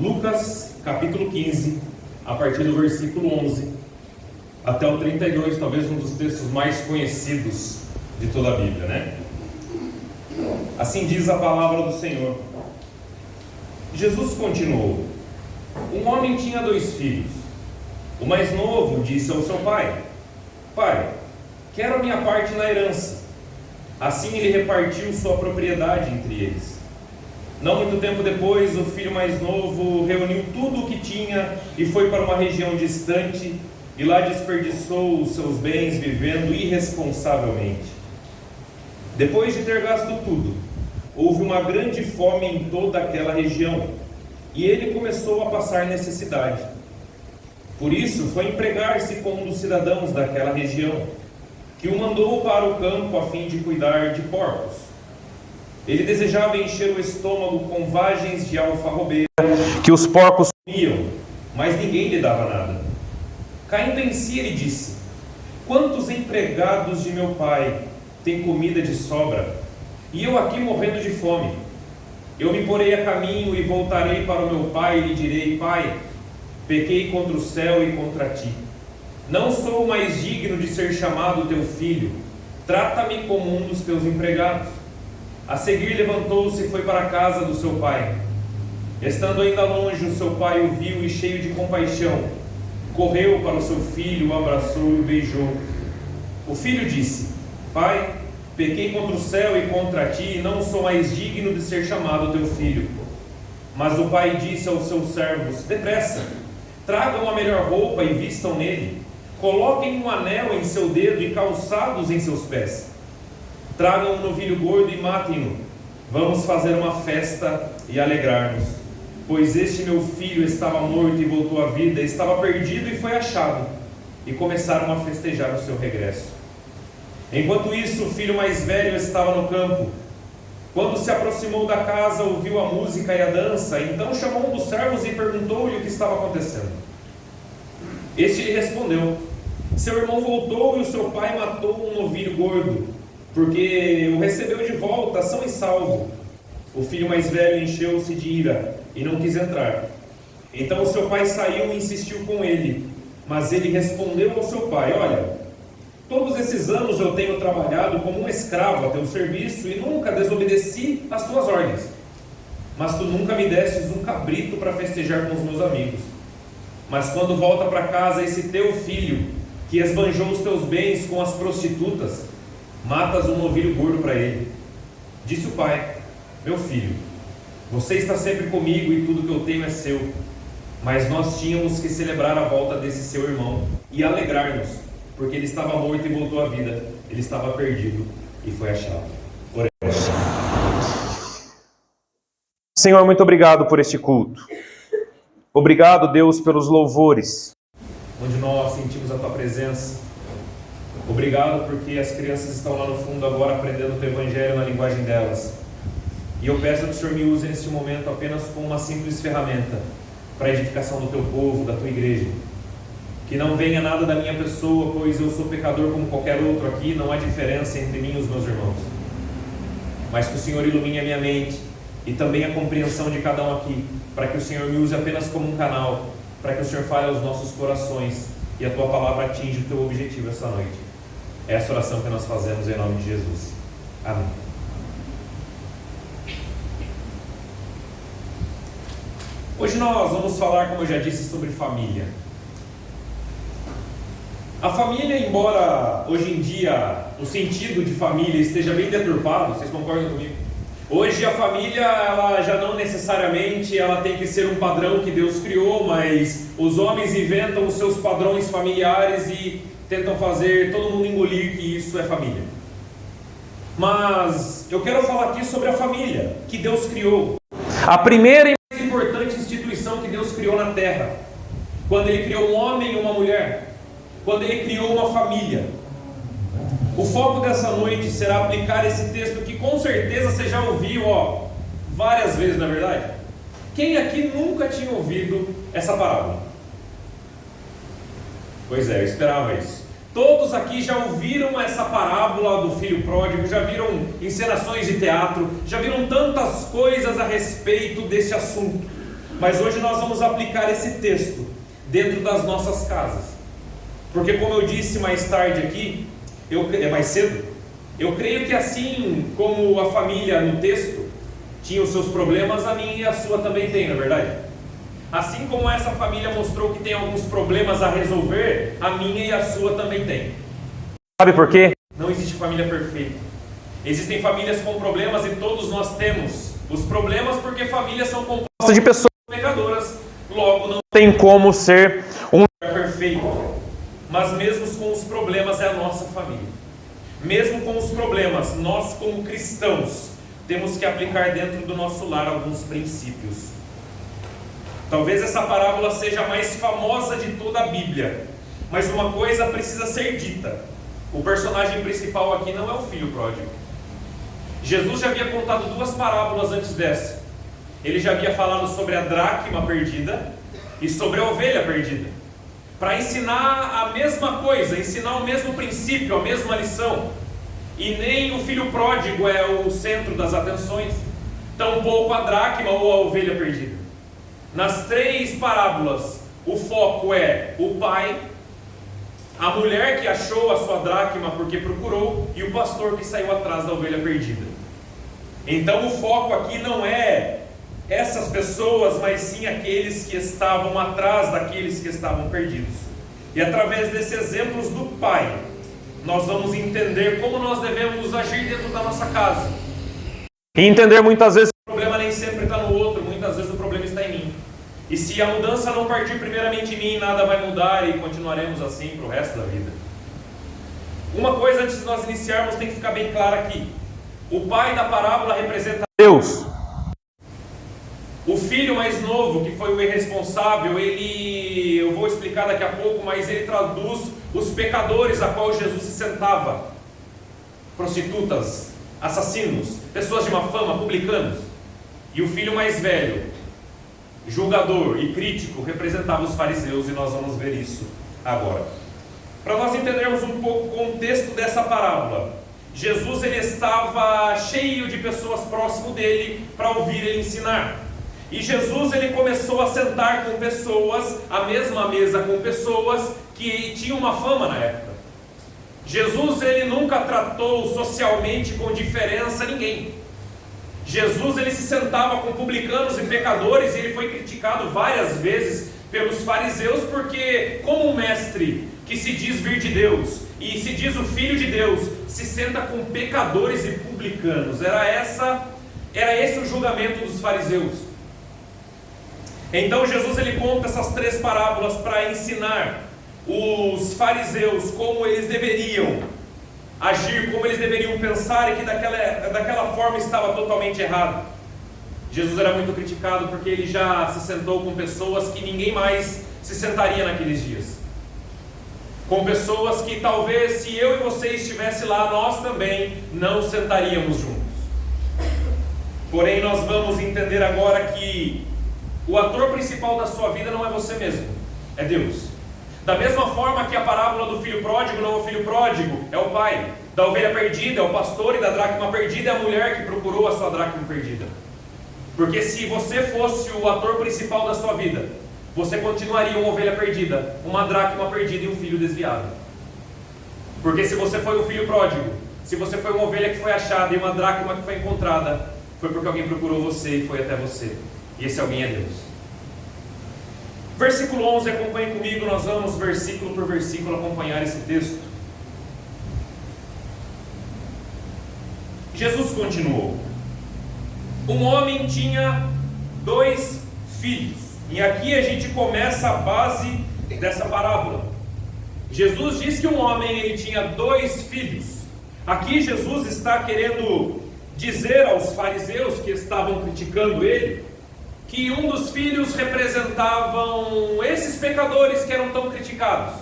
Lucas, capítulo 15, a partir do versículo 11 até o 32, talvez um dos textos mais conhecidos de toda a Bíblia, né? Assim diz a palavra do Senhor. Jesus continuou: um homem tinha 2 filhos. O mais novo disse ao seu pai: Pai, quero a minha parte na herança. Assim ele repartiu sua propriedade entre eles. Não muito tempo depois, o filho mais novo reuniu tudo o que tinha e foi para uma região distante, e lá desperdiçou os seus bens vivendo irresponsavelmente. Depois de ter gasto tudo, houve uma grande fome em toda aquela região, e ele começou a passar necessidade. Por isso foi empregar-se com um dos cidadãos daquela região, que o mandou para o campo a fim de cuidar de porcos. Ele desejava encher o estômago com vagens de alfarrobeira que os porcos comiam, mas ninguém lhe dava nada. Caindo em si, ele disse: quantos empregados de meu pai têm comida de sobra, e eu aqui morrendo de fome? Eu me porei a caminho e voltarei para o meu pai e lhe direi: Pai, pequei contra o céu e contra ti. Não sou mais digno de ser chamado teu filho. Trata-me como um dos teus empregados. A seguir levantou-se e foi para a casa do seu pai. Estando ainda longe, o seu pai o viu e, cheio de compaixão, correu para o seu filho, o abraçou e o beijou. O filho disse: Pai, pequei contra o céu e contra ti, e não sou mais digno de ser chamado teu filho. Mas o pai disse aos seus servos: depressa, tragam a melhor roupa e vistam nele. Coloquem um anel em seu dedo e calçados em seus pés. Tragam um novilho gordo e matem-no. Vamos fazer uma festa e alegrar-nos. Pois este meu filho estava morto e voltou à vida, estava perdido e foi achado. E começaram a festejar o seu regresso. Enquanto isso, o filho mais velho estava no campo. Quando se aproximou da casa, ouviu a música e a dança. Então chamou um dos servos e perguntou-lhe o que estava acontecendo. Este lhe respondeu: seu irmão voltou e o seu pai matou um novilho gordo, porque o recebeu de volta são e salvo. O filho mais velho encheu-se de ira e não quis entrar. Então o seu pai saiu e insistiu com ele. Mas ele respondeu ao seu pai: olha, todos esses anos eu tenho trabalhado como um escravo a teu serviço e nunca desobedeci às tuas ordens. Mas tu nunca me destes um cabrito para festejar com os meus amigos. Mas quando volta para casa esse teu filho, que esbanjou os teus bens com as prostitutas, matas um novilho gordo para ele. Disse o pai: meu filho, você está sempre comigo e tudo que eu tenho é seu. Mas nós tínhamos que celebrar a volta desse seu irmão e alegrar-nos, porque ele estava morto e voltou à vida. Ele estava perdido e foi achado. Oremos. Senhor, muito obrigado por este culto. Obrigado, Deus, pelos louvores, onde nós sentimos a tua presença. Obrigado porque as crianças estão lá no fundo agora aprendendo o teu evangelho na linguagem delas. E eu peço que o Senhor me use neste momento apenas como uma simples ferramenta para a edificação do teu povo, da tua igreja. Que não venha nada da minha pessoa, pois eu sou pecador como qualquer outro aqui, não há diferença entre mim e os meus irmãos. Mas que o Senhor ilumine a minha mente e também a compreensão de cada um aqui, para que o Senhor me use apenas como um canal, para que o Senhor fale aos nossos corações e a tua palavra atinja o teu objetivo essa noite. É essa oração que nós fazemos em nome de Jesus. Amém. Hoje nós vamos falar, como eu já disse, sobre família. A família, embora hoje em dia o sentido de família esteja bem deturpado, vocês concordam comigo? Hoje a família, ela já não necessariamente ela tem que ser um padrão que Deus criou, mas os homens inventam os seus padrões familiares e tentam fazer todo mundo engolir que isso é família. Mas eu quero falar aqui sobre a família que Deus criou. A primeira e mais importante instituição que Deus criou na terra. Quando Ele criou um homem e uma mulher. Quando Ele criou uma família. O foco dessa noite será aplicar esse texto que com certeza você já ouviu várias vezes, na verdade. Quem aqui nunca tinha ouvido essa parábola? Pois é, eu esperava isso. Todos aqui já ouviram essa parábola do filho pródigo, já viram encenações de teatro, já viram tantas coisas a respeito desse assunto. Mas hoje nós vamos aplicar esse texto dentro das nossas casas. Porque como eu disse mais tarde aqui, mais cedo, eu creio que assim como a família no texto tinha os seus problemas, a minha e a sua também tem, não é verdade? Assim como essa família mostrou que tem alguns problemas a resolver, a minha e a sua também tem. Sabe por quê? Não existe família perfeita. Existem famílias com problemas e todos nós temos os problemas, porque famílias são compostas de pessoas pecadoras. Logo, não tem como ser um lugar perfeito. Mas mesmo com os problemas é a nossa família. Mesmo com os problemas, nós como cristãos temos que aplicar dentro do nosso lar alguns princípios. Talvez essa parábola seja a mais famosa de toda a Bíblia, mas uma coisa precisa ser dita. O personagem principal aqui não é o filho pródigo. Jesus já havia contado 2 parábolas antes dessa. Ele já havia falado sobre a dracma perdida e sobre a ovelha perdida, para ensinar a mesma coisa, ensinar o mesmo princípio, a mesma lição. E nem o filho pródigo é o centro das atenções, tampouco a dracma ou a ovelha perdida. Nas 3 parábolas, o foco é o pai, a mulher que achou a sua dracma porque procurou, e o pastor que saiu atrás da ovelha perdida. Então o foco aqui não é essas pessoas, mas sim aqueles que estavam atrás daqueles que estavam perdidos. E através desses exemplos do pai, nós vamos entender como nós devemos agir dentro da nossa casa. E entender muitas vezes que o problema nem sempre está no outro, muitas vezes o problema está em mim. E se a mudança não partir primeiramente em mim, nada vai mudar e continuaremos assim para o resto da vida. Uma coisa antes de nós iniciarmos tem que ficar bem clara aqui. O pai da parábola representa Deus. O filho mais novo, que foi o irresponsável, eu vou explicar daqui a pouco, mas ele traduz os pecadores a qual Jesus se sentava. Prostitutas, assassinos, pessoas de má fama, publicanos. E o filho mais velho, julgador e crítico, representava os fariseus, e nós vamos ver isso agora. Para nós entendermos um pouco o contexto dessa parábola, Jesus ele estava cheio de pessoas próximo dele para ouvir ele ensinar. E Jesus ele começou a sentar com pessoas, à mesma mesa com pessoas que tinham uma fama na época. Jesus ele nunca tratou socialmente com diferença ninguém. Jesus ele se sentava com publicanos e pecadores, e ele foi criticado várias vezes pelos fariseus, porque como um mestre que se diz vir de Deus e se diz o Filho de Deus, se senta com pecadores e publicanos. Era esse o julgamento dos fariseus. Então Jesus ele conta essas 3 parábolas para ensinar os fariseus como eles deveriam agir, como eles deveriam pensar, e que daquela forma estava totalmente errado. Jesus era muito criticado porque ele já se sentou com pessoas que ninguém mais se sentaria naqueles dias. Com pessoas que talvez, se eu e você estivesse lá, nós também não sentaríamos juntos. Porém, nós vamos entender agora que o ator principal da sua vida não é você mesmo, é Deus. Da mesma forma que a parábola do filho pródigo não é o filho pródigo, é o pai. Da ovelha perdida é o pastor, e da dracma perdida é a mulher que procurou a sua dracma perdida. Porque se você fosse o ator principal da sua vida, você continuaria uma ovelha perdida, uma dracma perdida e um filho desviado. Porque se você foi um filho pródigo, se você foi uma ovelha que foi achada e uma dracma que foi encontrada, foi porque alguém procurou você e foi até você. E esse alguém é Deus. Versículo 11, acompanhe comigo, nós vamos versículo por versículo acompanhar esse texto. Jesus continuou: um homem tinha 2 filhos. E aqui a gente começa a base dessa parábola. Jesus diz que um homem ele tinha 2 filhos. Aqui Jesus está querendo dizer aos fariseus que estavam criticando ele, que um dos filhos representavam esses pecadores que eram tão criticados,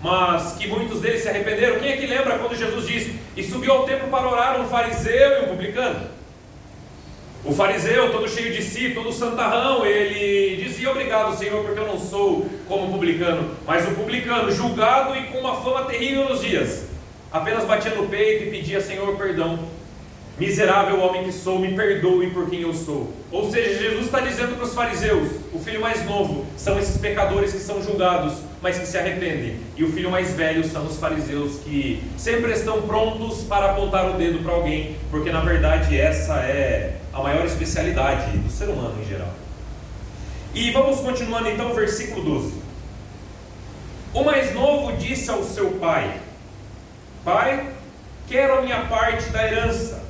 mas que muitos deles se arrependeram. Quem é que lembra quando Jesus disse: e subiu ao templo para orar um fariseu e um publicano? O fariseu, todo cheio de si, todo santarrão, ele dizia: obrigado, Senhor, porque eu não sou como publicano. Mas o publicano, julgado e com uma fama terrível nos dias, apenas batia no peito e pedia: Senhor, perdão. Miserável homem que sou, me perdoe por quem eu sou. Ou seja, Jesus está dizendo para os fariseus: o filho mais novo são esses pecadores que são julgados, mas que se arrependem. E o filho mais velho são os fariseus que sempre estão prontos para apontar o dedo para alguém, porque na verdade essa é a maior especialidade do ser humano em geral. E vamos continuando então o versículo 12. O mais novo disse ao seu pai: Pai, quero a minha parte da herança.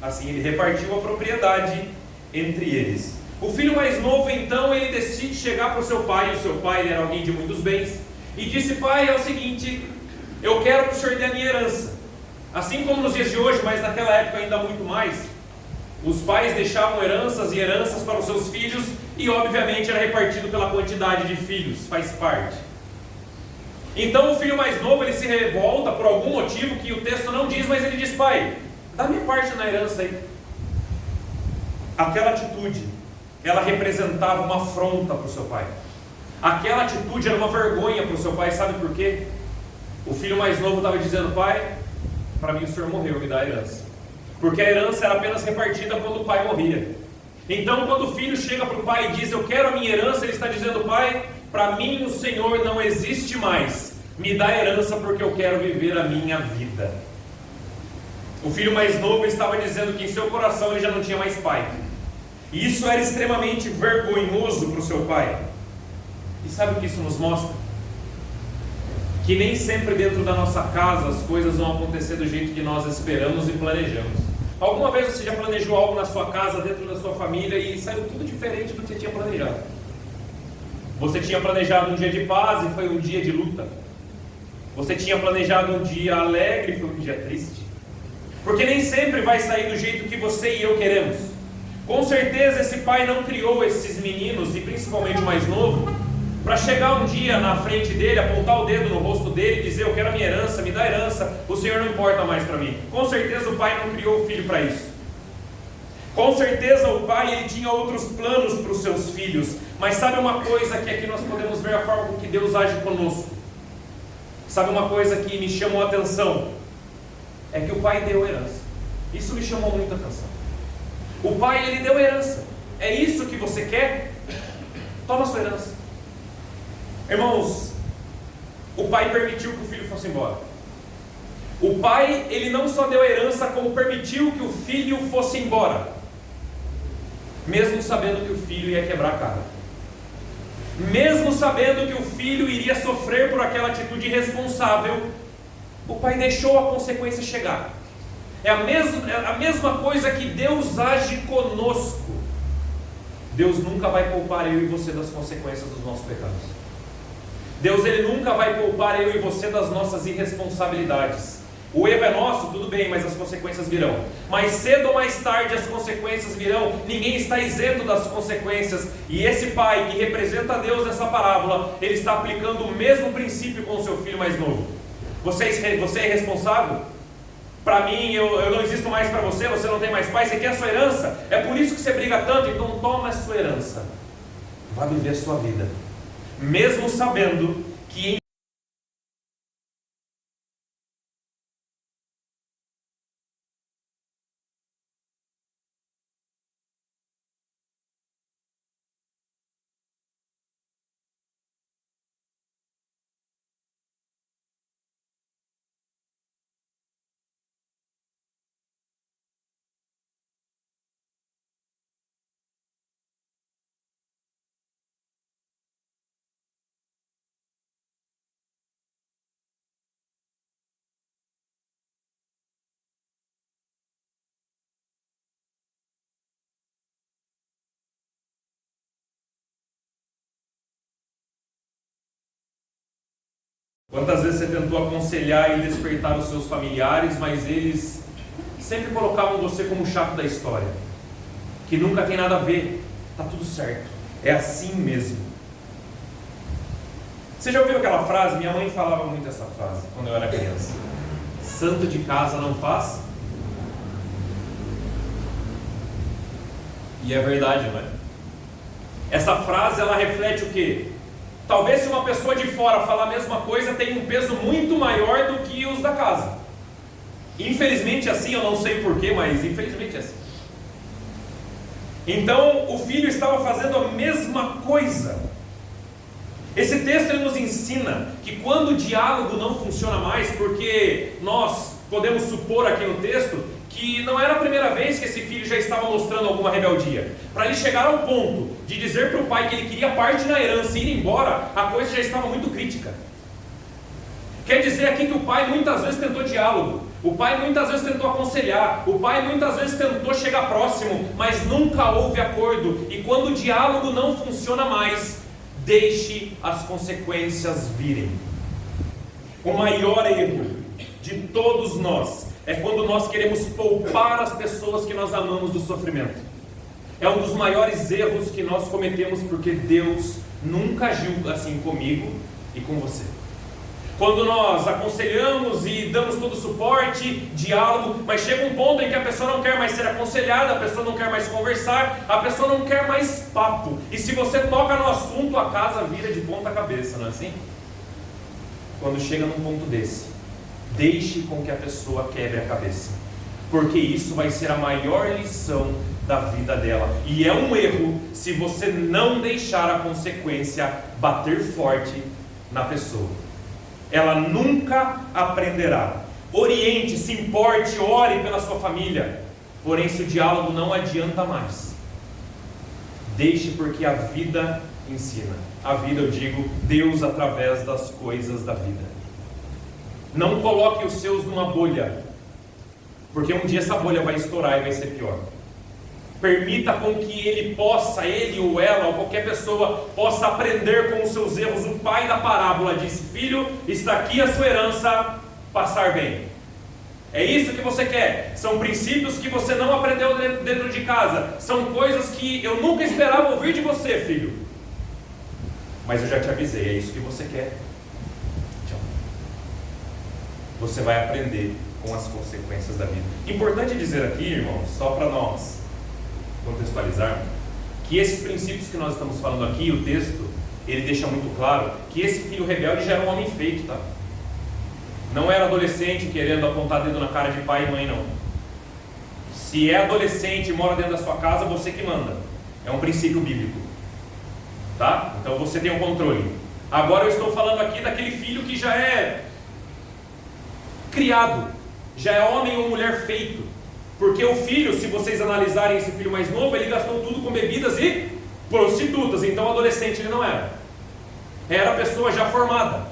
Assim ele repartiu a propriedade entre eles. O filho mais novo então, ele decide chegar para o seu pai. O seu pai era alguém de muitos bens, e disse: Pai, é o seguinte, eu quero que o senhor dê a minha herança. Assim como nos dias de hoje, mas naquela época ainda muito mais, os pais deixavam heranças e heranças para os seus filhos, e obviamente era repartido pela quantidade de filhos, faz parte. Então o filho mais novo, ele se revolta por algum motivo que o texto não diz, mas ele diz: Pai, dá minha parte na herança aí. Aquela atitude, ela representava uma afronta para o seu pai. Aquela atitude era uma vergonha para o seu pai. Sabe por quê? O filho mais novo estava dizendo: Pai, para mim o senhor morreu, me dá a herança. Porque a herança era apenas repartida quando o pai morria. Então quando o filho chega para o pai e diz: eu quero a minha herança, ele está dizendo: Pai, para mim o Senhor não existe mais, me dá a herança porque eu quero viver a minha vida. O filho mais novo estava dizendo que em seu coração ele já não tinha mais pai. E isso era extremamente vergonhoso para o seu pai. E sabe o que isso nos mostra? Que nem sempre dentro da nossa casa as coisas vão acontecer do jeito que nós esperamos e planejamos. Alguma vez você já planejou algo na sua casa, dentro da sua família, e saiu tudo diferente do que você tinha planejado? Você tinha planejado um dia de paz e foi um dia de luta. Você tinha planejado um dia alegre e foi um dia triste. Porque nem sempre vai sair do jeito que você e eu queremos. Com certeza esse pai não criou esses meninos, e principalmente o mais novo, para chegar um dia na frente dele, apontar o dedo no rosto dele e dizer: eu quero a minha herança, me dá a herança, o Senhor não importa mais para mim. Com certeza o pai não criou o filho para isso. Com certeza o pai, ele tinha outros planos para os seus filhos. Mas sabe uma coisa que aqui nós podemos ver a forma com que Deus age conosco? Sabe uma coisa que me chamou a atenção? É que o pai deu herança. Isso me chamou muita atenção. O pai, ele deu herança. É isso que você quer? Toma a sua herança. Irmãos, o pai permitiu que o filho fosse embora. O pai, ele não só deu herança, como permitiu que o filho fosse embora, mesmo sabendo que o filho ia quebrar a cara, mesmo sabendo que o filho iria sofrer por aquela atitude irresponsável. O pai deixou a consequência chegar. É a mesma coisa que Deus age conosco. Deus nunca vai poupar eu e você das consequências dos nossos pecados. Deus, ele nunca vai poupar eu e você das nossas irresponsabilidades. O erro é nosso, tudo bem, mas as consequências virão. Mais cedo ou mais tarde as consequências virão. Ninguém está isento das consequências. E esse pai que representa Deus nessa parábola, ele está aplicando o mesmo princípio com o seu filho mais novo. Você é irresponsável? Para mim, eu não existo mais para você, você não tem mais pai, você quer a sua herança? É por isso que você briga tanto, então toma a sua herança. Vá viver a sua vida. Mesmo sabendo que quantas vezes você tentou aconselhar e despertar os seus familiares, mas eles sempre colocavam você como o chato da história, que nunca tem nada a ver, tá tudo certo, é assim mesmo. Você já ouviu aquela frase? Minha mãe falava muito essa frase quando eu era criança: santo de casa não faz. E é verdade, não é? Essa frase, ela reflete o quê? Talvez se uma pessoa de fora falar a mesma coisa, tenha um peso muito maior do que os da casa. Infelizmente é assim, eu não sei porquê, mas infelizmente é assim. Então o filho estava fazendo a mesma coisa. Esse texto ele nos ensina que quando o diálogo não funciona mais, porque nós podemos supor aqui no texto que não era a primeira vez que esse filho já estava mostrando alguma rebeldia. Para ele chegar ao ponto de dizer para o pai que ele queria parte na herança e ir embora, a coisa já estava muito crítica. Quer dizer aqui que o pai muitas vezes tentou diálogo, o pai muitas vezes tentou aconselhar, o pai muitas vezes tentou chegar próximo, mas nunca houve acordo. E quando o diálogo não funciona mais, deixe as consequências virem. O maior erro de todos nós é quando nós queremos poupar as pessoas que nós amamos do sofrimento. É um dos maiores erros que nós cometemos, porque Deus nunca agiu assim comigo e com você. Quando nós aconselhamos e damos todo o suporte, diálogo, mas chega um ponto em que a pessoa não quer mais ser aconselhada, a pessoa não quer mais conversar, a pessoa não quer mais papo. E se você toca no assunto, a casa vira de ponta cabeça, não é assim? Quando chega num ponto desse, deixe com que a pessoa quebre a cabeça, porque isso vai ser a maior lição da vida dela. E é um erro se você não deixar a consequência bater forte na pessoa. Ela nunca aprenderá. Oriente, se importe, ore pela sua família. Porém, se o diálogo não adianta mais, deixe, porque a vida ensina. A vida, eu digo, Deus através das coisas da vida. Não coloque os seus numa bolha, porque um dia essa bolha vai estourar e vai ser pior. Permita com que ele possa, ele ou ela, ou qualquer pessoa, possa aprender com os seus erros. O pai da parábola disse: filho, está aqui a sua herança, passar bem. É isso que você quer? São princípios que você não aprendeu dentro de casa. São coisas que eu nunca esperava ouvir de você, filho. Mas eu já te avisei, é isso que você quer. Tchau. Você vai aprender com as consequências da vida. Importante dizer aqui, irmãos, só para nós contextualizarmos, que esses princípios que nós estamos falando aqui, o texto, ele deixa muito claro que esse filho rebelde já era um homem feito, tá? Não era adolescente querendo apontar dedo na cara de pai e mãe, não. Se é adolescente e mora dentro da sua casa, você que manda. É um princípio bíblico, tá? Então você tem o controle. Agora eu estou falando aqui daquele filho que já é criado, já é homem ou mulher feito. Porque o filho, se vocês analisarem esse filho mais novo, ele gastou tudo com bebidas e prostitutas. Então adolescente ele não era. Era pessoa já formada.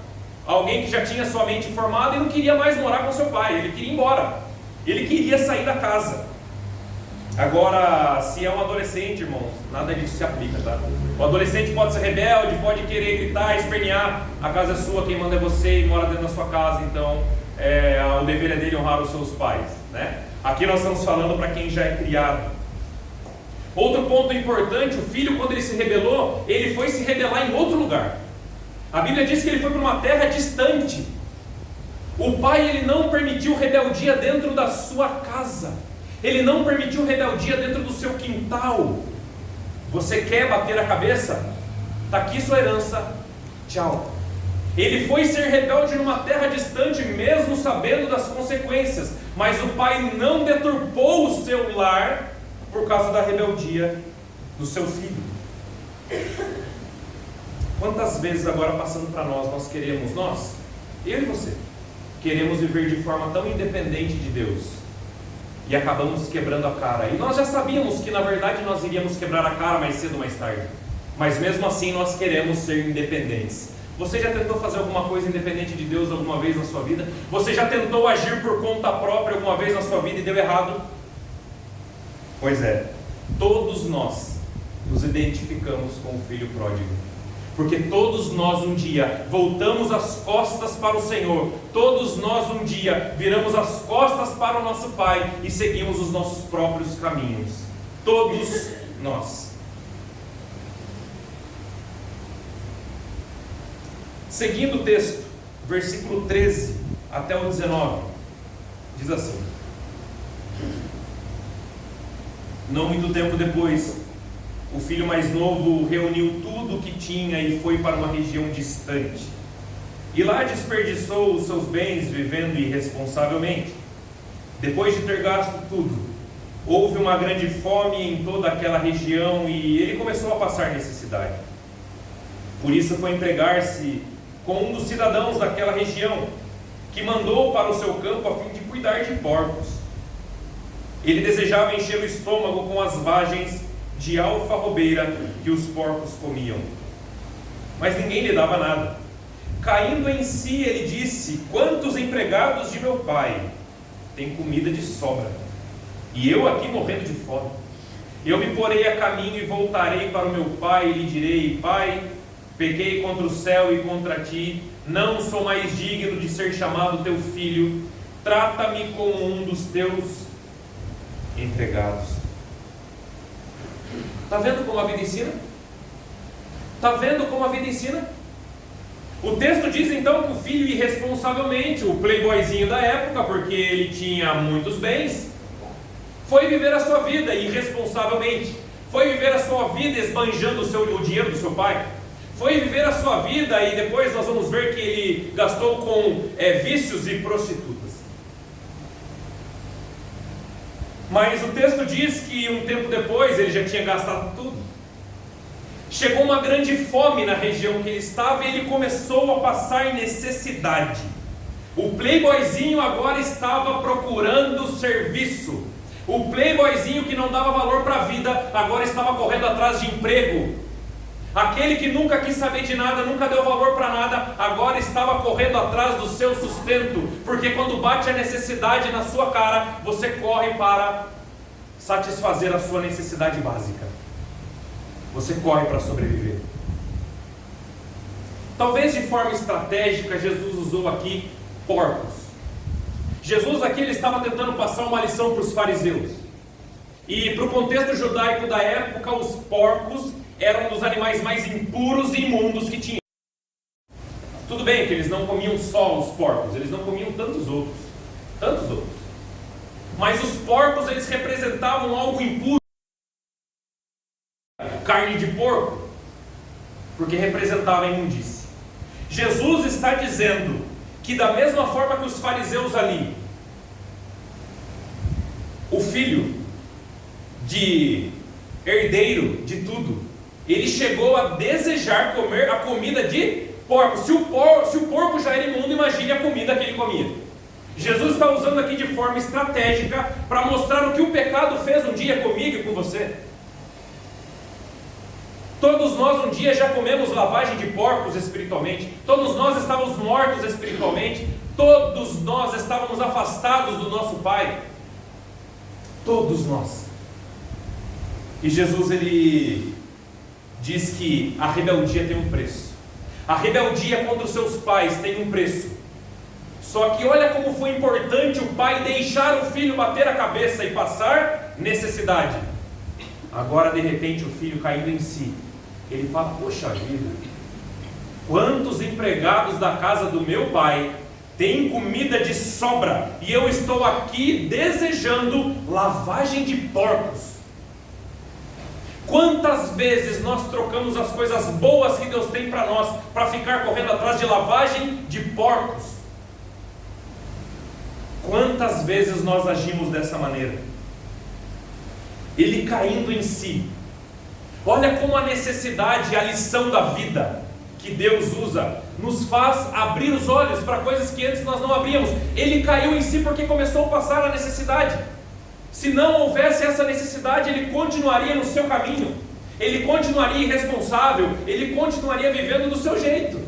Alguém que já tinha sua mente formada e não queria mais morar com seu pai. Ele queria ir embora. Ele queria sair da casa. Agora, se é um adolescente, irmãos, nada disso se aplica, tá? O adolescente pode ser rebelde, pode querer gritar, espernear. A casa é sua, quem manda é você e mora dentro da sua casa. Então, o dever é dele honrar os seus pais, né? Aqui nós estamos falando para quem já é criado. Outro ponto importante: o filho, quando ele se rebelou, ele foi se rebelar em outro lugar. A Bíblia diz que ele foi para uma terra distante. O pai, ele não permitiu rebeldia dentro da sua casa. Ele não permitiu rebeldia dentro do seu quintal. Você quer bater a cabeça? Está aqui sua herança, tchau. Ele foi ser rebelde numa terra distante, mesmo sabendo das consequências. Mas o pai não deturpou o seu lar por causa da rebeldia do seu filho. Quantas vezes agora, passando para nós queremos, eu e você, queremos viver de forma tão independente de Deus, e acabamos quebrando a cara. E nós já sabíamos que na verdade nós iríamos quebrar a cara mais cedo ou mais tarde. Mas mesmo assim nós queremos ser independentes. Você já tentou fazer alguma coisa independente de Deus alguma vez na sua vida? Você já tentou agir por conta própria alguma vez na sua vida e deu errado? Pois é, todos nós nos identificamos com o filho pródigo. Porque todos nós um dia voltamos as costas para o Senhor. Todos nós um dia viramos as costas para o nosso Pai e seguimos os nossos próprios caminhos. Todos nós. Seguindo o texto, versículo 13 até o 19, diz assim: não muito tempo depois, o filho mais novo reuniu tudo o que tinha e foi para uma região distante. E lá desperdiçou os seus bens vivendo irresponsavelmente. Depois de ter gasto tudo, houve uma grande fome em toda aquela região e ele começou a passar necessidade. Por isso foi empregar-se com um dos cidadãos daquela região, que mandou para o seu campo a fim de cuidar de porcos. Ele desejava encher o estômago com as vagens de alfarrobeira que os porcos comiam, mas ninguém lhe dava nada. Caindo em si, ele disse: quantos empregados de meu pai têm comida de sobra, e eu aqui morrendo de fome? Eu me porei a caminho e voltarei para o meu pai, e lhe direi: pai, pequei contra o céu e contra ti, não sou mais digno de ser chamado teu filho, trata-me como um dos teus empregados. Está vendo como a vida ensina? Está vendo como a vida ensina? O texto diz então que o filho irresponsavelmente, o playboyzinho da época, porque ele tinha muitos bens, foi viver a sua vida irresponsavelmente, foi viver a sua vida esbanjando o dinheiro do seu pai, foi viver a sua vida, e depois nós vamos ver que ele gastou com vícios e prostitutas. Mas o texto diz que um tempo depois ele já tinha gastado tudo. Chegou uma grande fome na região que ele estava e ele começou a passar necessidade. O playboyzinho agora estava procurando serviço. O playboyzinho que não dava valor para a vida agora estava correndo atrás de emprego. Aquele que nunca quis saber de nada, nunca deu valor para nada, agora estava correndo atrás do seu sustento. Porque quando bate a necessidade na sua cara, você corre para satisfazer a sua necessidade básica. Você corre para sobreviver. Talvez de forma estratégica, Jesus usou aqui porcos. Jesus aqui ele estava tentando passar uma lição para os fariseus. E para o contexto judaico da época, os porcos eram um dos animais mais impuros e imundos que tinha. Tudo bem que eles não comiam só os porcos, eles não comiam tantos outros. Mas os porcos eles representavam algo impuro. Carne de porco, porque representava a imundície. Jesus está dizendo que da mesma forma que os fariseus ali, o filho de herdeiro de tudo, ele chegou a desejar comer a comida de porco. Se o porco já era imundo, imagine a comida que ele comia. Jesus está usando aqui de forma estratégica para mostrar o que o pecado fez um dia comigo e com você. Todos nós um dia já comemos lavagem de porcos espiritualmente. Todos nós estávamos mortos espiritualmente. Todos nós estávamos afastados do nosso Pai. Todos nós. E Jesus ele diz que a rebeldia tem um preço. A rebeldia contra os seus pais tem um preço. Só que olha como foi importante o pai deixar o filho bater a cabeça e passar necessidade. Agora de repente o filho caindo em si, ele fala: poxa vida, quantos empregados da casa do meu pai têm comida de sobra e eu estou aqui desejando lavagem de porcos. Quantas vezes nós trocamos as coisas boas que Deus tem para nós para ficar correndo atrás de lavagem de porcos? Quantas vezes nós agimos dessa maneira? Ele caindo em si. Olha como a necessidade, a lição da vida que Deus usa, nos faz abrir os olhos para coisas que antes nós não abríamos. Ele caiu em si porque começou a passar a necessidade. Se não houvesse essa necessidade, ele continuaria no seu caminho, ele continuaria irresponsável, ele continuaria vivendo do seu jeito.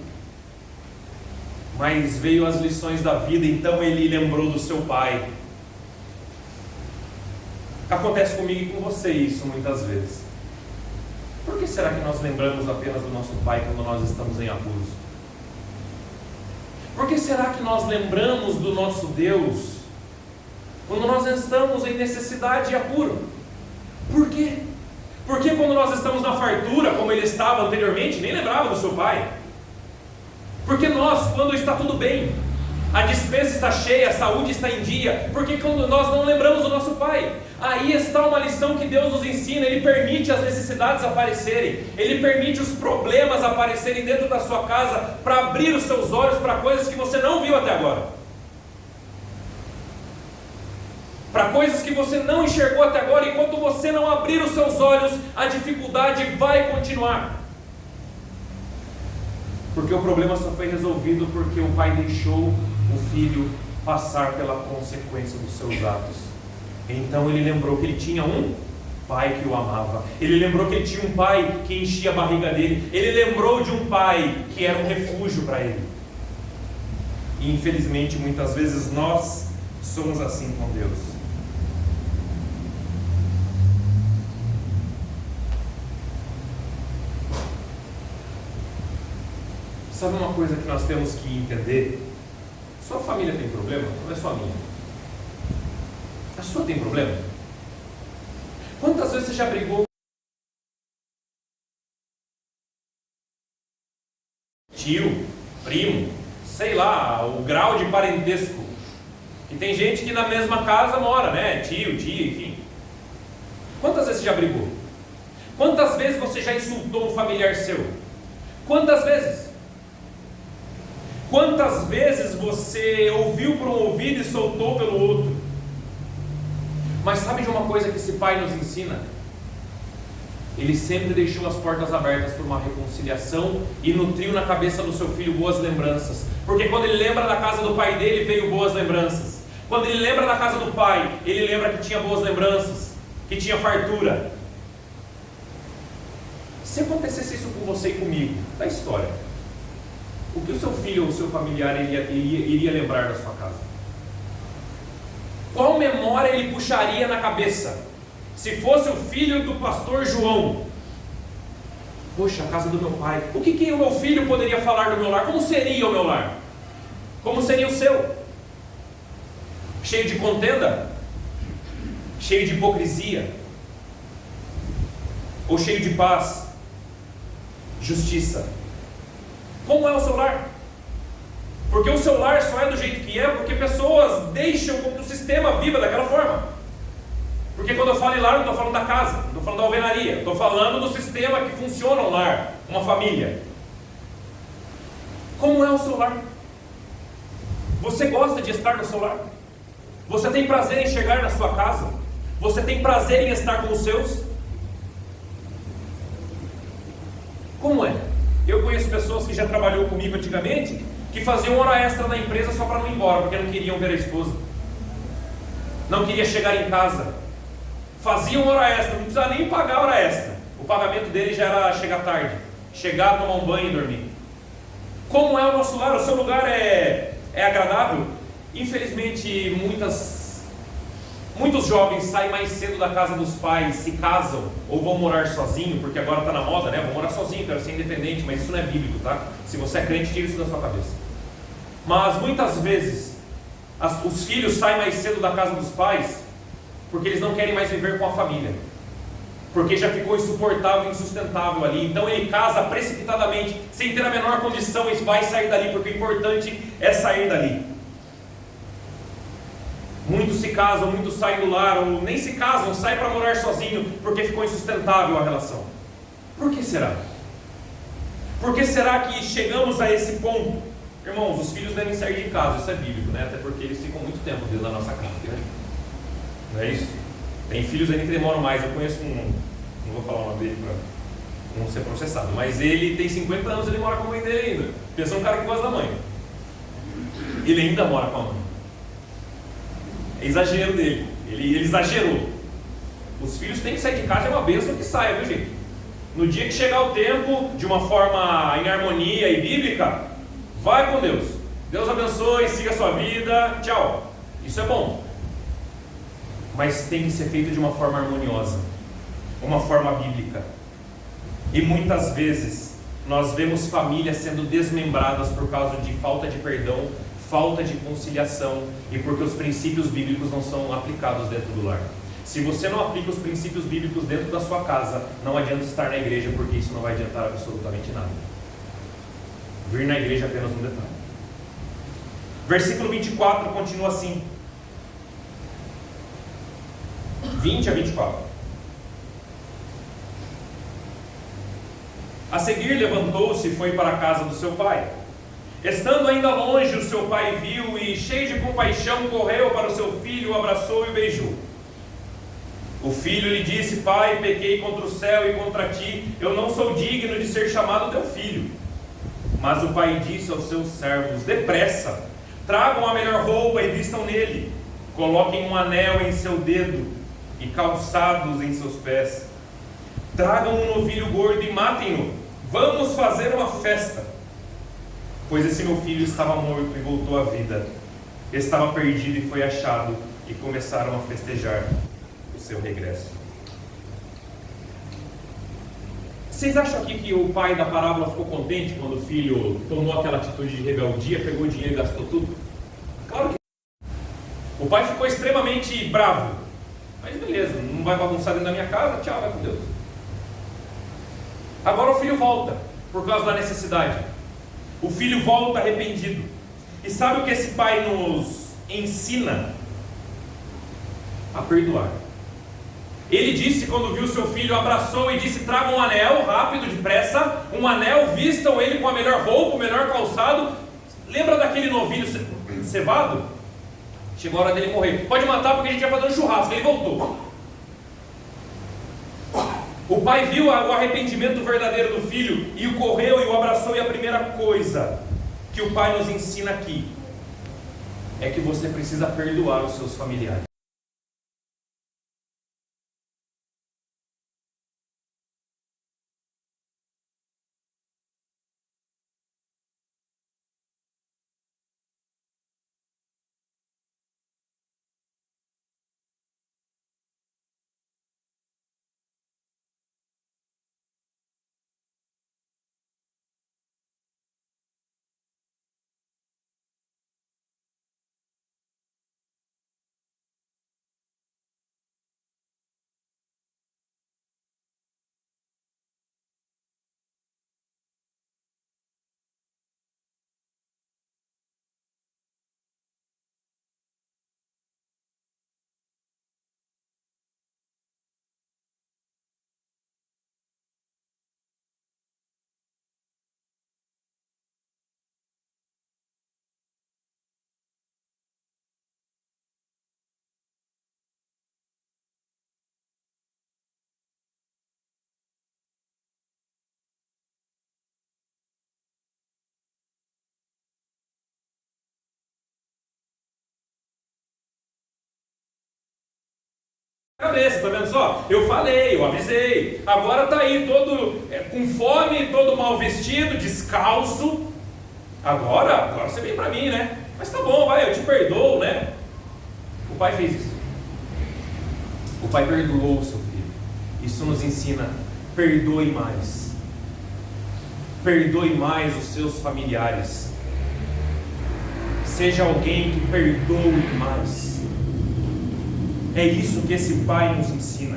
Mas veio as lições da vida, então ele lembrou do seu pai. Acontece comigo e com você isso muitas vezes. Por que será que nós lembramos apenas do nosso pai quando nós estamos em apuros? Por que será que nós lembramos do nosso Deus quando nós estamos em necessidade e apuro? Por quê? Porque quando nós estamos na fartura, como ele estava anteriormente, nem lembrava do seu pai. Porque nós, quando está tudo bem, a despensa está cheia, a saúde está em dia, porque quando nós não lembramos do nosso pai, aí está uma lição que Deus nos ensina. Ele permite as necessidades aparecerem, ele permite os problemas aparecerem dentro da sua casa, para abrir os seus olhos para coisas que você não viu até agora. para coisas que você não enxergou até agora. E quando você não abrir os seus olhos, a dificuldade vai continuar. Porque o problema só foi resolvido porque o pai deixou o filho passar pela consequência dos seus atos. Então ele lembrou que ele tinha um pai que o amava. Ele lembrou que ele tinha um pai que enchia a barriga dele. Ele lembrou de um pai que era um refúgio para ele. E infelizmente muitas vezes nós somos assim com Deus. Sabe uma coisa que nós temos que entender? Sua família tem problema? Não é só a minha. A sua tem problema? Quantas vezes você já brigou? Tio, primo, sei lá, o grau de parentesco. E tem gente que na mesma casa mora, né? Tio, tia, enfim. Quantas vezes você já brigou? Quantas vezes você já insultou um familiar seu? Quantas vezes? Quantas vezes você ouviu por um ouvido e soltou pelo outro? Mas sabe de uma coisa que esse pai nos ensina? Ele sempre deixou as portas abertas para uma reconciliação e nutriu na cabeça do seu filho boas lembranças. Porque quando ele lembra da casa do pai dele, veio boas lembranças. Quando ele lembra da casa do pai, ele lembra que tinha boas lembranças, que tinha fartura. Se acontecesse isso com você e comigo, da história, o que o seu filho ou o seu familiar iria lembrar da sua casa? Qual memória ele puxaria na cabeça? Se fosse o filho do pastor João, poxa, a casa do meu pai, o que o meu filho poderia falar do meu lar? Como seria o meu lar? Como seria o seu? Cheio de contenda? Cheio de hipocrisia? Ou cheio de paz? Justiça? Como é o seu lar? Porque o seu lar só é do jeito que é porque pessoas deixam com que o sistema viva daquela forma. Porque quando eu falo em lar, não estou falando da casa, não estou falando da alvenaria, estou falando do sistema que funciona um lar, uma família. Como é o seu lar? Você gosta de estar no seu lar? Você tem prazer em chegar na sua casa? Você tem prazer em estar com os seus? Como é? Eu conheço pessoas que já trabalhou comigo antigamente, que faziam hora extra na empresa só para não ir embora, porque não queriam ver a esposa. Não queria chegar em casa. Faziam hora extra, não precisava nem pagar hora extra. O pagamento dele já era chegar tarde. Chegar, tomar um banho e dormir. Como é o nosso lar? O seu lugar é agradável? Infelizmente, muitos jovens saem mais cedo da casa dos pais, se casam ou vão morar sozinho, porque agora está na moda, né? Vou morar sozinho, quero ser independente, mas isso não é bíblico, tá? Se você é crente, tira isso da sua cabeça. Mas muitas vezes, os filhos saem mais cedo da casa dos pais, porque eles não querem mais viver com a família. Porque já ficou insuportável e insustentável ali. Então ele casa precipitadamente, sem ter a menor condição, e vai sair dali, porque o importante é sair dali. Muitos se casam, muitos saem do lar, ou nem se casam, saem para morar sozinho, porque ficou insustentável a relação. Por que será? Por que será que chegamos a esse ponto? Irmãos, os filhos devem sair de casa, isso é bíblico, né? Até porque eles ficam muito tempo dentro da nossa casa, né? Não é isso? Tem filhos aí que demoram mais. Eu conheço não vou falar o nome dele para não ser processado, mas ele tem 50 anos, ele mora com a mãe dele ainda. Pensa um cara que gosta da mãe. Ele ainda mora com a mãe. É exagero dele. Ele exagerou. Os filhos têm que sair de casa, é uma bênção que saia, viu, gente? No dia que chegar o tempo, de uma forma em harmonia e bíblica, vai com Deus. Deus abençoe, siga a sua vida, tchau. Isso é bom. Mas tem que ser feito de uma forma harmoniosa, uma forma bíblica. E muitas vezes nós vemos famílias sendo desmembradas por causa de falta de perdão, falta de conciliação e porque os princípios bíblicos não são aplicados dentro do lar. Se você não aplica os princípios bíblicos dentro da sua casa, não adianta estar na igreja, porque isso não vai adiantar absolutamente nada. Vir na igreja é apenas um detalhe. Versículo 24 continua assim, 20 a 24. A seguir levantou-se e foi para a casa do seu pai. Estando ainda longe, o seu pai viu e, cheio de compaixão, correu para o seu filho, o abraçou e o beijou. O filho lhe disse: pai, pequei contra o céu e contra ti, eu não sou digno de ser chamado teu filho. Mas o pai disse aos seus servos: depressa, tragam a melhor roupa e vistam nele, coloquem um anel em seu dedo e calçados em seus pés. Tragam um novilho gordo e matem-no, vamos fazer uma festa. Pois esse meu filho estava morto e voltou à vida, estava perdido e foi achado, e começaram a festejar o seu regresso. Vocês acham aqui que o pai da parábola ficou contente quando o filho tomou aquela atitude de rebeldia, pegou o dinheiro e gastou tudo? Claro que não. O pai ficou extremamente bravo. Mas beleza, não vai bagunçar dentro da minha casa, tchau, vai com Deus. Agora o filho volta, por causa da necessidade. O filho volta arrependido. E sabe o que esse pai nos ensina? A perdoar. Ele disse, quando viu seu filho, abraçou e disse: tragam um anel, rápido, depressa, um anel, vistam ele com a melhor roupa, o melhor calçado. Lembra daquele novilho cevado? Chegou a hora dele morrer. Pode matar porque a gente vai fazer um churrasco. Ele voltou. O pai viu o arrependimento verdadeiro do filho e o correu e o abraçou. E a primeira coisa que o pai nos ensina aqui é que você precisa perdoar os seus familiares. Cabeça, tá vendo só? Eu falei, eu avisei. Agora tá aí todo com fome, todo mal vestido, descalço. Agora você vem pra mim, né? Mas tá bom, vai, eu te perdoo, né? O pai fez isso. O pai perdoou o seu filho. Isso nos ensina: perdoe mais. Perdoe mais os seus familiares. Seja alguém que perdoe mais. É isso que esse pai nos ensina.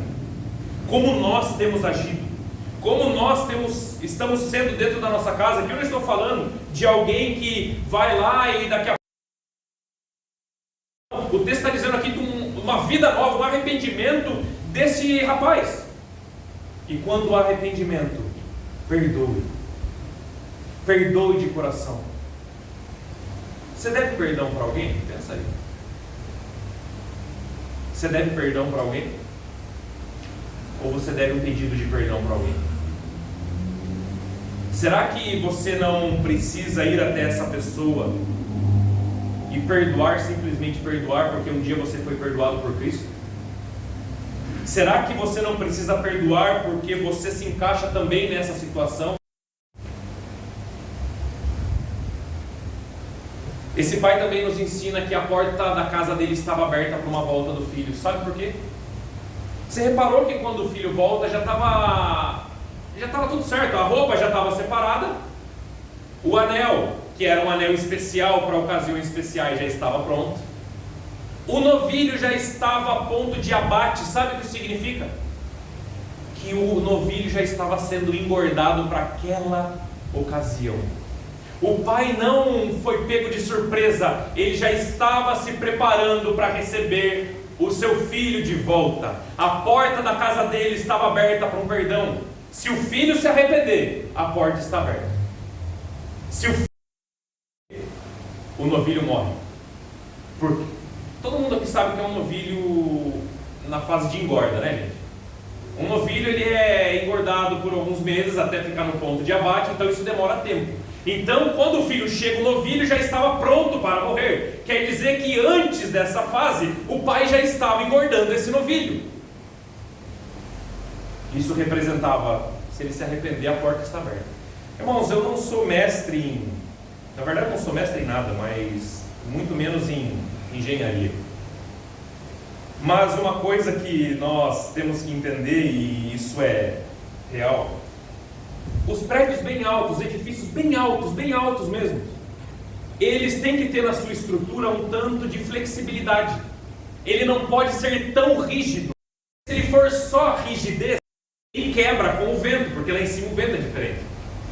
Como nós temos agido, como nós estamos sendo dentro da nossa casa. Aqui eu não estou falando de alguém que vai lá e daqui a pouco. O texto está dizendo aqui de uma vida nova, um arrependimento desse rapaz. E quando o arrependimento, perdoe. Perdoe de coração. Você deve perdão para alguém? Pensa aí. Você deve perdão para alguém? Ou você deve um pedido de perdão para alguém? Será que você não precisa ir até essa pessoa e perdoar, simplesmente perdoar, porque um dia você foi perdoado por Cristo? Será que você não precisa perdoar porque você se encaixa também nessa situação? Esse pai também nos ensina que a porta da casa dele estava aberta para uma volta do filho. Sabe por quê? Você reparou que quando o filho volta já estava tudo certo. A roupa já estava separada. O anel, que era um anel especial para ocasiões especiais, já estava pronto. O novilho já estava a ponto de abate. Sabe o que significa? Que o novilho já estava sendo engordado para aquela ocasião. O pai não foi pego de surpresa, ele já estava se preparando para receber o seu filho de volta. A porta da casa dele estava aberta para um perdão. Se o filho se arrepender, a porta está aberta. Se o o novilho morre. Por quê? Todo mundo aqui sabe que é um novilho na fase de engorda, né, gente? Um novilho ele é engordado por alguns meses até ficar no ponto de abate, então isso demora tempo. Então, quando o filho chega, o novilho já estava pronto para morrer. Quer dizer que antes dessa fase, o pai já estava engordando esse novilho. Isso representava, se ele se arrepender, a porta está aberta. Irmãos, eu não sou mestre em... Na verdade, eu não sou mestre em nada, mas muito menos em engenharia. Mas uma coisa que nós temos que entender, e isso é real, os prédios bem altos, edifícios bem altos mesmo, eles têm que ter na sua estrutura um tanto de flexibilidade. Ele não pode ser tão rígido. Se ele for só rigidez, ele quebra com o vento, porque lá em cima o vento é diferente.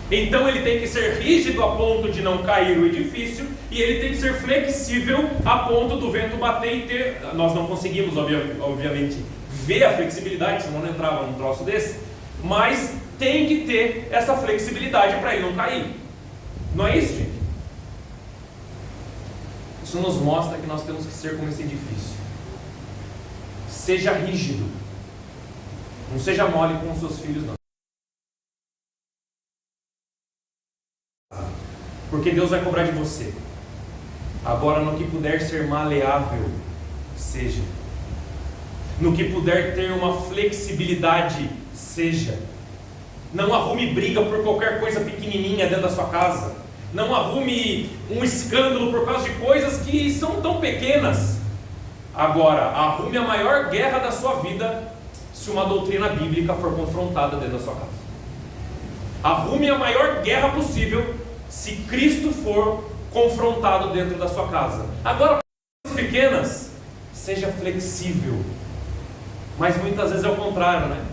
Então ele tem que ser rígido a ponto de não cair o edifício, e ele tem que ser flexível a ponto do vento bater e ter... Nós não conseguimos, obviamente, ver a flexibilidade, senão não entrava num troço desse, mas tem que ter essa flexibilidade para ele não cair. Não é isso, gente? Isso nos mostra que nós temos que ser como esse edifício. Seja rígido. Não seja mole com os seus filhos, não. Porque Deus vai cobrar de você. Agora, no que puder ser maleável, seja. No que puder ter uma flexibilidade, seja. Não arrume briga por qualquer coisa pequenininha dentro da sua casa. Não arrume um escândalo por causa de coisas que são tão pequenas. Agora, arrume a maior guerra da sua vida se uma doutrina bíblica for confrontada dentro da sua casa. Arrume a maior guerra possível se Cristo for confrontado dentro da sua casa. Agora, coisas pequenas, seja flexível. Mas muitas vezes é o contrário, né?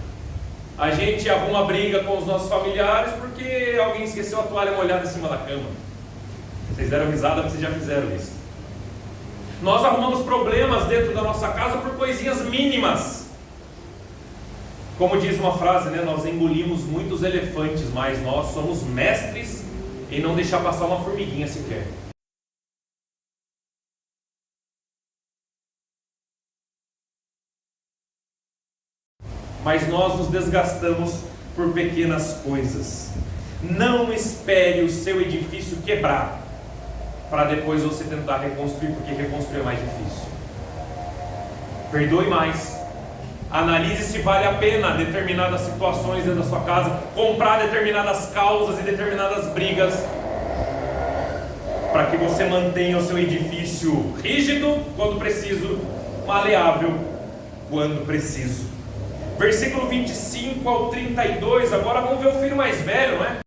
A gente arruma briga com os nossos familiares porque alguém esqueceu a toalha molhada em cima da cama. Vocês deram risada porque vocês já fizeram isso. Nós arrumamos problemas dentro da nossa casa por coisinhas mínimas. Como diz uma frase, né? Nós engolimos muitos elefantes, mas nós somos mestres em não deixar passar uma formiguinha sequer. Mas nós nos desgastamos por pequenas coisas. Não espere o seu edifício quebrar para depois você tentar reconstruir, porque reconstruir é mais difícil. Perdoe mais. Analise se vale a pena determinadas situações dentro da sua casa, comprar determinadas causas e determinadas brigas, para que você mantenha o seu edifício rígido quando preciso, maleável quando preciso. Versículo 25 ao 32, agora vamos ver o filho mais velho, né?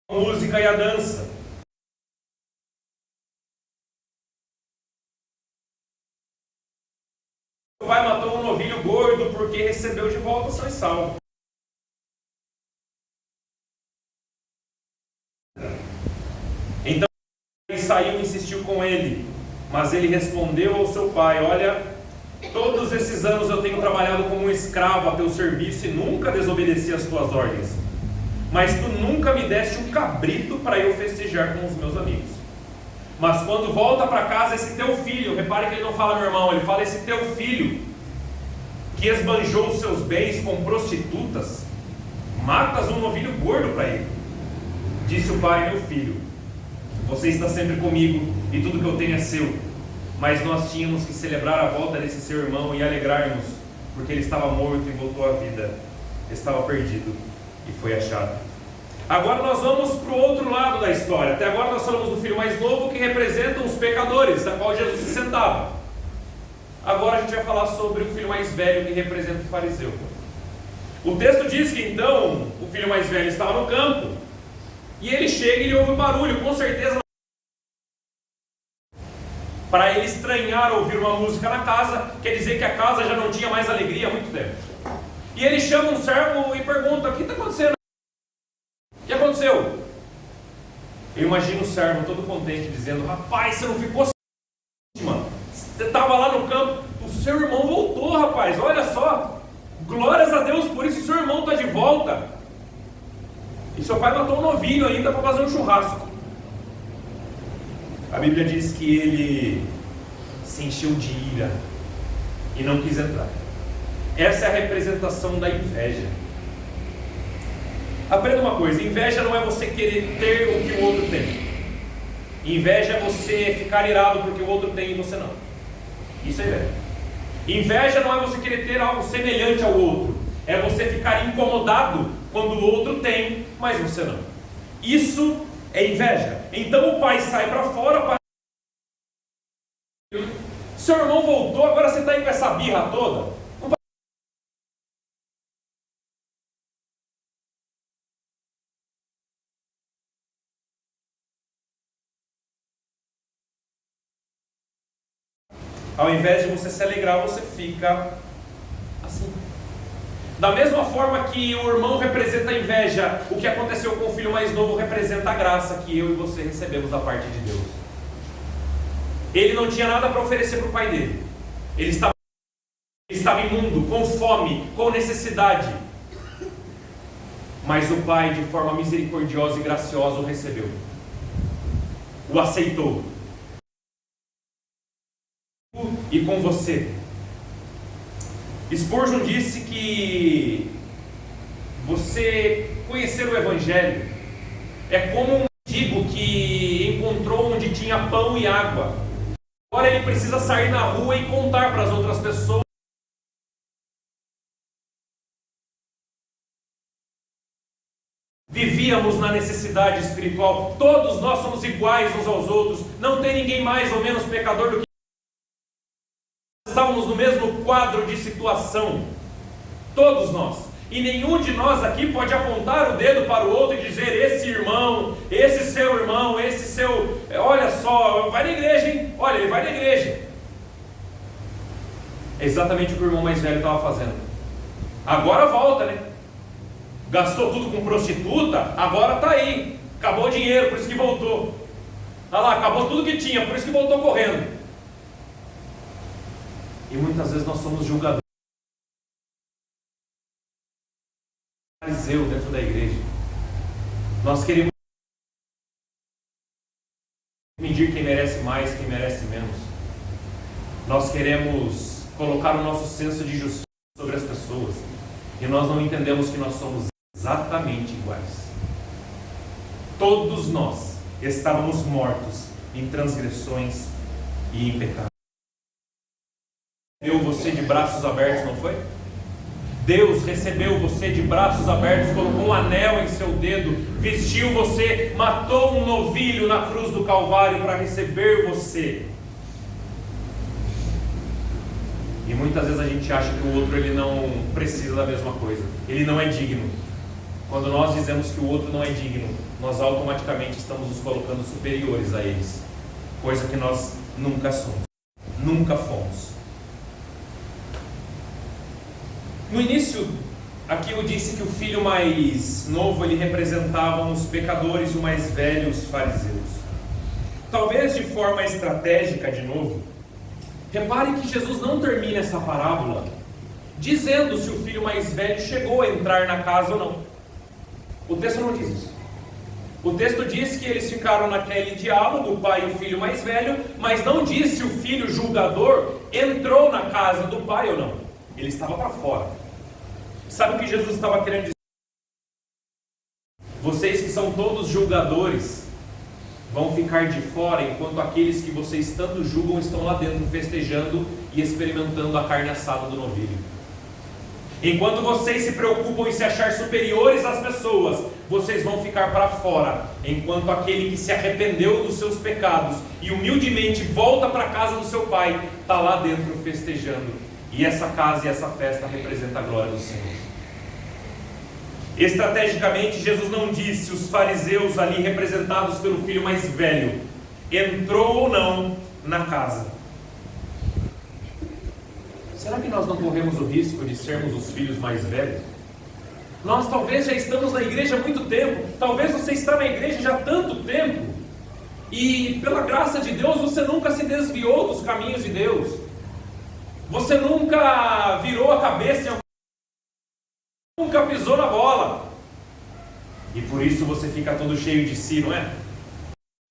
A música e a dança. O pai matou um novilho gordo porque recebeu de volta o seu salvo. Então ele saiu e insistiu com ele, mas ele respondeu ao seu pai: olha, todos esses anos eu tenho trabalhado como um escravo a teu serviço e nunca desobedeci às tuas ordens. Mas tu nunca me deste um cabrito para eu festejar com os meus amigos. Mas quando volta para casa esse teu filho, repare que ele não fala meu irmão, ele fala esse teu filho, que esbanjou os seus bens com prostitutas, matas um novilho gordo para ele. Disse o pai: meu filho, você está sempre comigo e tudo que eu tenho é seu. Mas nós tínhamos que celebrar a volta desse seu irmão e alegrarmos, porque ele estava morto e voltou à vida, estava perdido e foi achado. Agora nós vamos para o outro lado da história. Até agora nós falamos do filho mais novo, que representa os pecadores, da qual Jesus se sentava. Agora a gente vai falar sobre o filho mais velho, que representa o fariseu. O texto diz que então o filho mais velho estava no campo e ele chega e ele ouve um barulho, com certeza para ele estranhar ouvir uma música na casa, quer dizer que a casa já não tinha mais alegria há muito tempo. E ele chama um servo e pergunta: o que está acontecendo? O que aconteceu? Eu imagino o servo todo contente dizendo: rapaz, você não ficou mano? Você estava lá no campo, o seu irmão voltou, rapaz, olha só. Glórias a Deus por isso, o seu irmão está de volta. E seu pai matou um novilho ainda para fazer um churrasco. A Bíblia diz que ele se encheu de ira e não quis entrar. Essa é a representação da inveja. Aprenda uma coisa: inveja não é você querer ter o que o outro tem. Inveja é você ficar irado porque o outro tem e você não. Isso é inveja. Inveja não é você querer ter algo semelhante ao outro. É você ficar incomodado quando o outro tem, mas você não. Isso é inveja. Então o pai sai para fora. Seu irmão voltou, agora você está aí com essa birra toda. Ao invés de você se alegrar, você fica assim. Da mesma forma que o irmão representa a inveja, o que aconteceu com o filho mais novo representa a graça que eu e você recebemos da parte de Deus. Ele não tinha nada para oferecer para o pai dele. Ele estava imundo, com fome, com necessidade. Mas o pai, de forma misericordiosa e graciosa, o recebeu. O aceitou. E com você. Spurgeon disse que você conhecer o Evangelho é como um mendigo que encontrou onde tinha pão e água. Agora ele precisa sair na rua e contar para as outras pessoas. Vivíamos na necessidade espiritual. Todos nós somos iguais uns aos outros. Não tem ninguém mais ou menos pecador do que estávamos no mesmo quadro de situação, todos nós, e nenhum de nós aqui pode apontar o dedo para o outro e dizer: esse irmão, esse seu, olha só, vai na igreja, hein? Olha, ele vai na igreja. É exatamente o que o irmão mais velho estava fazendo. Agora volta, né? Gastou tudo com prostituta, agora está aí, acabou o dinheiro, por isso que voltou. Olha lá, acabou tudo que tinha, por isso que voltou correndo. E muitas vezes nós somos julgadores. Fariseu dentro da igreja. Nós queremos medir quem merece mais, quem merece menos. Nós queremos colocar o nosso senso de justiça sobre as pessoas. E nós não entendemos que nós somos exatamente iguais. Todos nós estávamos mortos em transgressões e em pecado. Deu você de braços abertos, não foi? Deus recebeu você de braços abertos, colocou um anel em seu dedo, vestiu você, matou um novilho na cruz do Calvário para receber você. E muitas vezes a gente acha que o outro ele não precisa da mesma coisa, ele não é digno. Quando nós dizemos que o outro não é digno, nós automaticamente estamos nos colocando superiores a eles, coisa que nós nunca somos, nunca fomos. No início, aqui eu disse que o filho mais novo ele representava os pecadores e o mais velho os fariseus. Talvez de forma estratégica de novo, repare que Jesus não termina essa parábola dizendo se o filho mais velho chegou a entrar na casa ou não. O texto não diz isso. O texto diz que eles ficaram naquele diálogo, o pai e o filho mais velho, mas não diz se o filho julgador entrou na casa do pai ou não. Ele estava para fora. Sabe o que Jesus estava querendo dizer? Vocês que são todos julgadores vão ficar de fora, enquanto aqueles que vocês tanto julgam estão lá dentro festejando e experimentando a carne assada do novilho. Enquanto vocês se preocupam em se achar superiores às pessoas, vocês vão ficar para fora, enquanto aquele que se arrependeu dos seus pecados e humildemente volta para a casa do seu pai, está lá dentro festejando. E essa casa e essa festa representa a glória do Senhor. Estrategicamente, Jesus não disse se os fariseus ali representados pelo filho mais velho entrou ou não na casa. Será que nós não corremos o risco de sermos os filhos mais velhos? Nós talvez já estamos na igreja há muito tempo. Talvez você está na igreja já há tanto tempo E pela graça de Deus, você nunca se desviou dos caminhos de Deus. Você nunca virou a cabeça, nunca pisou na bola. E por isso você fica todo cheio de si, não é?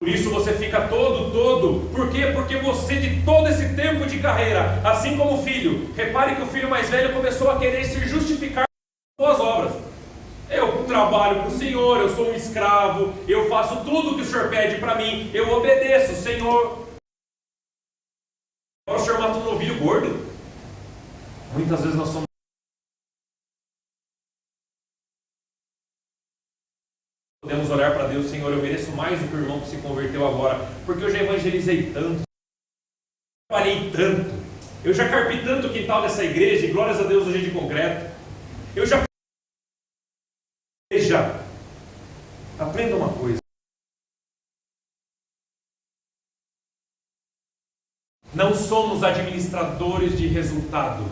Por isso você fica todo. Por quê? Porque você, de todo esse tempo de carreira, assim como o filho, repare que o filho mais velho começou a querer se justificar com as obras. Eu trabalho para o Senhor, eu sou um escravo, eu faço tudo que o Senhor pede para mim, eu obedeço, Senhor. Agora o Senhor mata um novilho gordo. Muitas vezes nós somos. Podemos olhar para Deus, Senhor, eu mereço mais do que o irmão que se converteu agora, porque eu já evangelizei tanto, trabalhei tanto, eu já carpi tanto o quintal dessa igreja, e glórias a Deus hoje é de concreto, eu já. Aprenda uma coisa. Não somos administradores de resultado.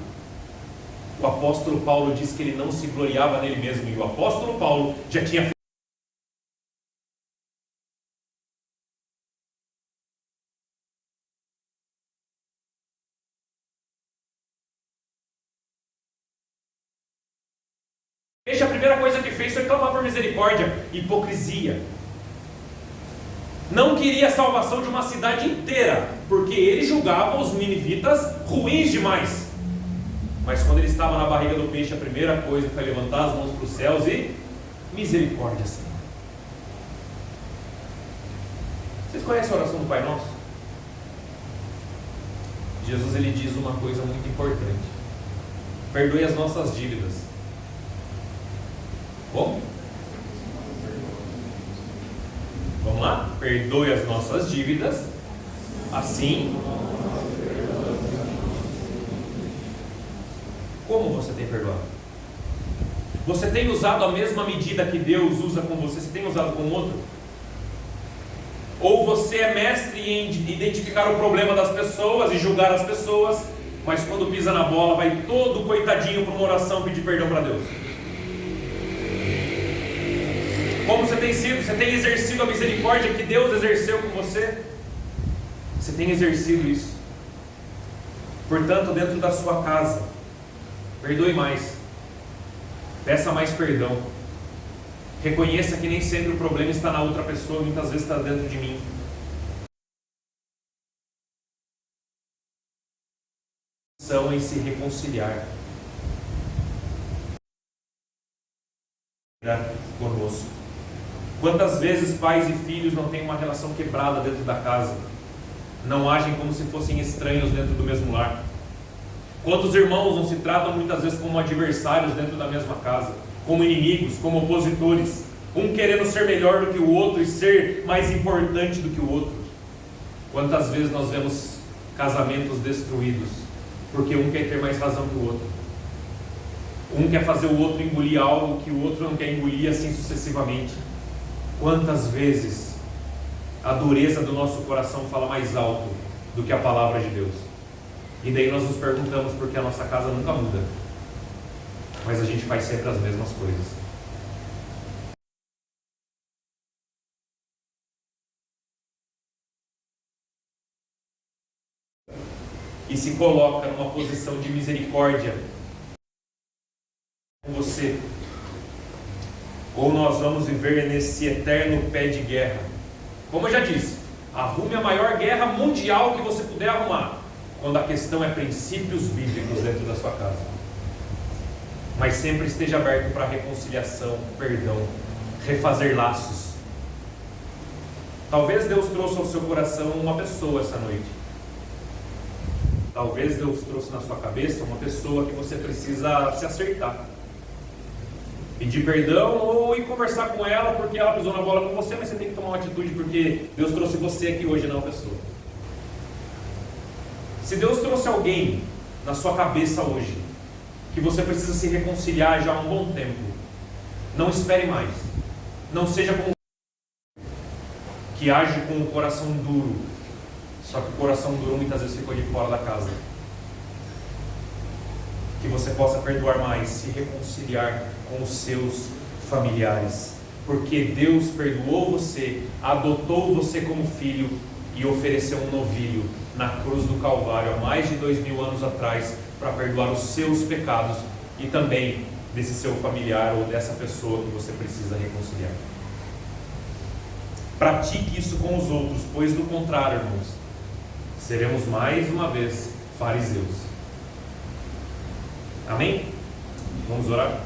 O apóstolo Paulo diz que ele não se gloriava nele mesmo, e o apóstolo Paulo já tinha feito. A primeira coisa que fez foi clamar por misericórdia. Hipocrisia. Não queria a salvação de uma cidade inteira, porque ele julgava os ninivitas ruins demais. Mas quando ele estava na barriga do peixe, a primeira coisa foi levantar as mãos para os céus e misericórdia, Senhor. Vocês conhecem a oração do Pai Nosso? Jesus, ele diz uma coisa muito importante: perdoe as nossas dívidas. Como? Vamos lá? Perdoe as nossas dívidas, assim como você tem perdoado. Você tem usado a mesma medida que Deus usa com você? Você tem usado com o outro? Ou você é mestre em identificar o problema das pessoas e julgar as pessoas, mas quando pisa na bola vai todo coitadinho para uma oração pedir perdão para Deus? Como você tem sido? Você tem exercido a misericórdia que Deus exerceu com você? Você tem exercido isso? Portanto, dentro da sua casa, perdoe mais. Peça mais perdão. Reconheça que nem sempre o problema está na outra pessoa, muitas vezes está dentro de mim. São em se reconciliar conosco. Quantas vezes pais e filhos não têm uma relação quebrada dentro da casa? Não agem como se fossem estranhos dentro do mesmo lar? Quantos irmãos não se tratam muitas vezes como adversários dentro da mesma casa? Como inimigos, como opositores? Um querendo ser melhor do que o outro e ser mais importante do que o outro? Quantas vezes nós vemos casamentos destruídos porque um quer ter mais razão que o outro? Um quer fazer o outro engolir algo que o outro não quer engolir, assim sucessivamente. Quantas vezes a dureza do nosso coração fala mais alto do que a palavra de Deus? E daí nós nos perguntamos por que a nossa casa nunca muda, mas a gente faz sempre as mesmas coisas. E se coloca numa posição de misericórdia com você, ou nós vamos viver nesse eterno pé de guerra. Como eu já disse, arrume a maior guerra mundial que você puder arrumar, quando a questão é princípios bíblicos dentro da sua casa. Mas sempre esteja aberto para reconciliação, perdão, refazer laços. Talvez Deus trouxe ao seu coração uma pessoa essa noite. Talvez Deus trouxe na sua cabeça uma pessoa que você precisa se acertar. Pedir perdão ou ir conversar com ela porque ela pisou na bola com você, mas você tem que tomar uma atitude porque Deus trouxe você aqui hoje, não a pessoa. Se Deus trouxe alguém na sua cabeça hoje que você precisa se reconciliar já há um bom tempo, não espere mais. Não seja como que age com o coração duro. Só que o coração duro muitas vezes ficou de fora da casa. Que você possa perdoar mais, se reconciliar com os seus familiares. porque Deus perdoou você, adotou você como filho e ofereceu um novilho na cruz do Calvário há mais de 2000 anos atrás para perdoar os seus pecados e também desse seu familiar ou dessa pessoa que você precisa reconciliar. Pratique isso com os outros, pois do contrário, irmãos, seremos mais uma vez fariseus. Amém? Vamos orar?